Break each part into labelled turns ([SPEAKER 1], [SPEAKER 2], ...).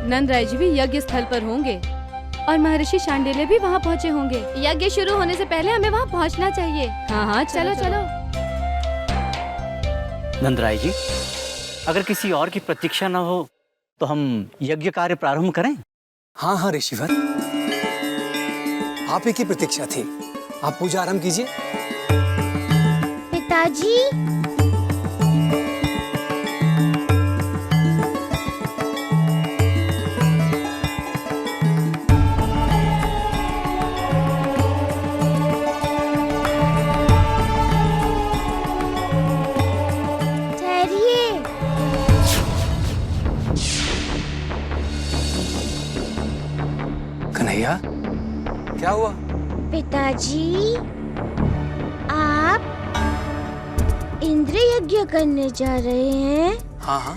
[SPEAKER 1] नंदराय जी भी यज्ञ स्थल पर होंगे और महर्षि शांडिल्य भी वहाँ पहुँचे होंगे। यज्ञ शुरू होने से पहले हमें वहाँ पहुँचना चाहिए। हाँ हाँ, चलो चलो।
[SPEAKER 2] नंदराय जी, अगर किसी और की प्रतीक्षा न हो तो हम यज्ञ कार्य प्रारंभ करें?
[SPEAKER 3] हाँ हाँ ऋषिवर, आप ही की प्रतीक्षा थी। आप पूजा आरंभ कीजिए।
[SPEAKER 4] पिताजी,
[SPEAKER 3] कन्हैया, क्या हुआ?
[SPEAKER 4] पिताजी, आप इंद्र यज्ञ करने जा रहे हैं?
[SPEAKER 3] हाँ हाँ।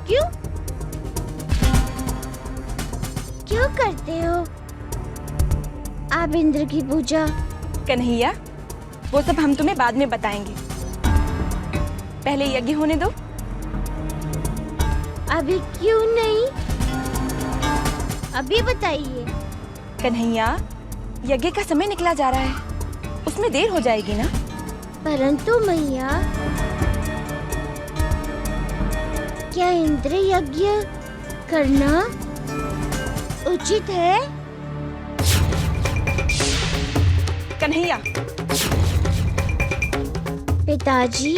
[SPEAKER 4] क्यों? क्यों करते हो आप इंद्र की पूजा?
[SPEAKER 5] कन्हैया, वो सब हम तुम्हें बाद में बताएंगे। पहले यज्ञ होने दो।
[SPEAKER 4] अभी क्यों नहीं? अभी बताइए।
[SPEAKER 5] कन्हैया, यज्ञ का समय निकला जा रहा है, उसमें देर हो जाएगी ना।
[SPEAKER 4] परंतु मैया, क्या इंद्र यज्ञ करना उचित है?
[SPEAKER 5] कन्हैया,
[SPEAKER 4] पिताजी,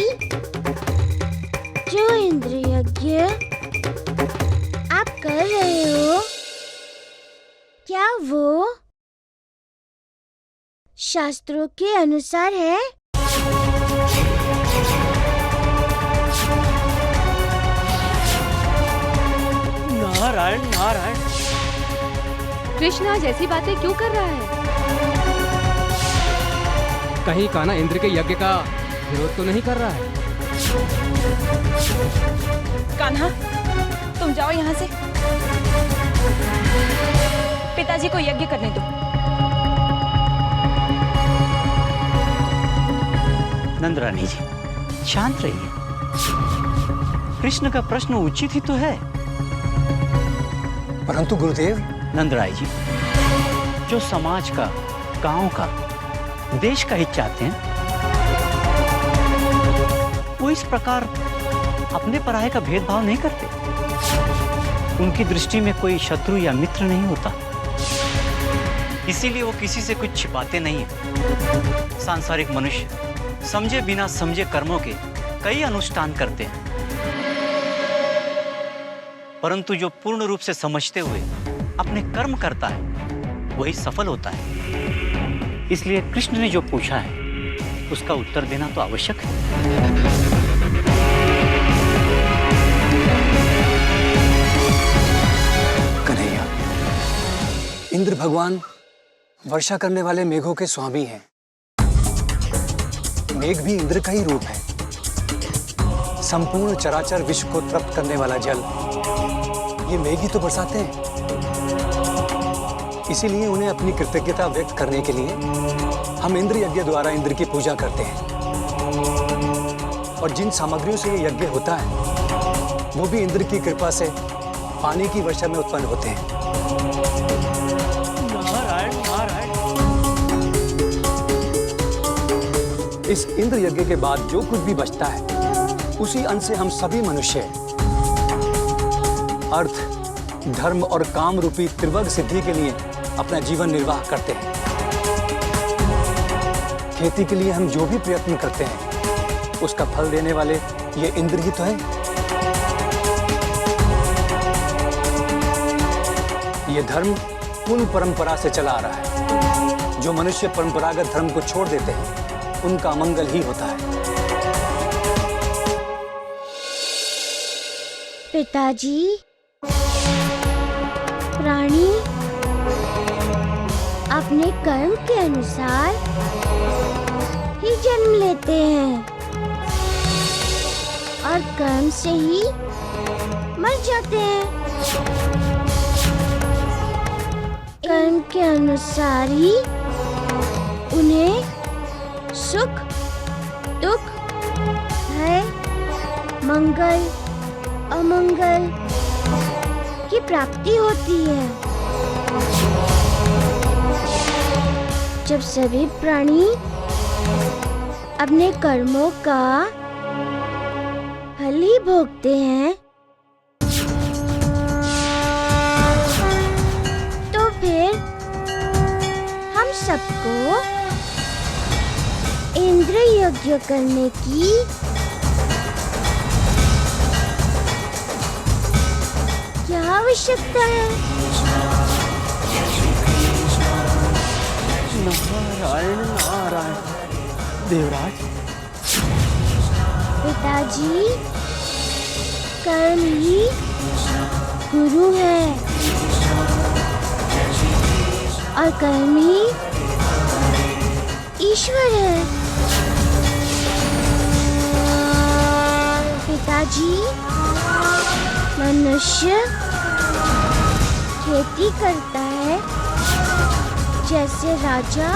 [SPEAKER 4] जो इंद्र यज्ञ आप कर रहे हो, क्या वो शास्त्रों के अनुसार है?
[SPEAKER 2] नारायण नारायण।
[SPEAKER 1] कृष्ण आज ऐसी बातें क्यों कर रहा है?
[SPEAKER 6] कहीं कान्हा इंद्र के यज्ञ का विरोध तो नहीं कर रहा है?
[SPEAKER 5] कान्हा, तुम जाओ यहाँ से। पिताजी को यज्ञ करने दो।
[SPEAKER 2] नंदरानी जी, शांत रहिए। कृष्ण का प्रश्न उचित ही तो है।
[SPEAKER 3] परंतु गुरुदेव।
[SPEAKER 2] नंदराय जी, जो समाज का, गांव का, देश का हित चाहते हैं, वो इस प्रकार अपने पराये का भेदभाव नहीं करते। उनकी दृष्टि में कोई शत्रु या मित्र नहीं होता, इसीलिए वो किसी से कुछ छिपाते नहीं है। सांसारिक मनुष्य समझे बिना समझे कर्मों के कई अनुष्ठान करते हैं, परंतु जो पूर्ण रूप से समझते हुए अपने कर्म करता है वही सफल होता है। इसलिए कृष्ण ने जो पूछा है उसका उत्तर देना तो आवश्यक है।
[SPEAKER 3] कन्हैया, इंद्र भगवान वर्षा करने वाले मेघों के स्वामी हैं। मेघ भी इंद्र का ही रूप है। संपूर्ण चराचर विश्व को तृप्त करने वाला जल ये मेघ ही तो बरसाते हैं। इसीलिए उन्हें अपनी कृतज्ञता व्यक्त करने के लिए हम इंद्र यज्ञ द्वारा इंद्र की पूजा करते हैं। और जिन सामग्रियों से ये यज्ञ होता है वो भी इंद्र की कृपा से पानी की वर्षा में उत्पन्न होते हैं।
[SPEAKER 2] नारायण नारायण।
[SPEAKER 3] इस इंद्र यज्ञ के बाद जो कुछ भी बचता है उसी अन्न से हम सभी मनुष्य अर्थ, धर्म और काम रूपी त्रिवर्ग सिद्धि के लिए अपना जीवन निर्वाह करते हैं। खेती के लिए हम जो भी प्रयत्न करते हैं उसका फल देने वाले ये इंद्र ही तो है। ये धर्म उन परंपरा से चला आ रहा है। जो मनुष्य परंपरागत धर्म को छोड़ देते हैं उनका मंगल ही होता है।
[SPEAKER 4] पिताजी, प्राणी अपने कर्म के अनुसार ही जन्म लेते हैं और कर्म से ही मर जाते हैं। कर्म के अनुसार ही उन्हें सुख, दुख, भय, मंगल, अमंगल की प्राप्ति होती है। जब सभी प्राणी अपने कर्मों का फल ही भोगते हैं, तो फिर हम सबको इंद्र यज्ञ करने की क्या आवश्यकता है?
[SPEAKER 7] नारायण नारायण। देवराज,
[SPEAKER 4] पिताजी, कर्म ही गुरु है और कर्म ही ईश्वर है। पिताजी, मनुष्य खेती करता है जैसे राजा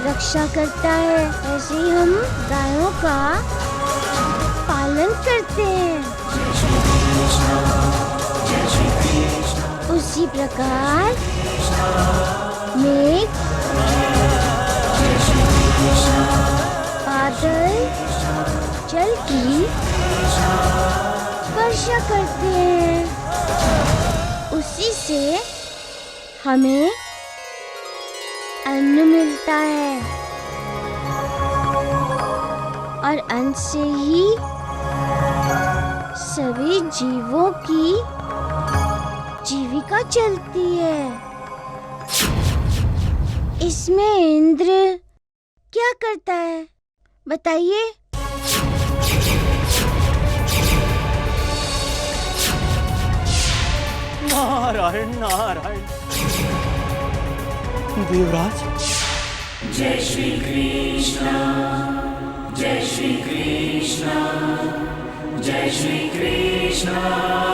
[SPEAKER 4] रक्षा करता है, ऐसे ही हम गायों का पालन करते हैं। उसी प्रकार मेघ, बादल जल की वर्षा करते हैं। उसी से हमें अन्न मिलता है और अन्न से ही सभी जीवों की जीविका चलती है। इसमें इंद्र क्या करता है, बताइए?
[SPEAKER 7] नारायण नारायण। देवराज,
[SPEAKER 8] जय श्री कृष्ण, जय श्री कृष्ण, जय श्री कृष्ण।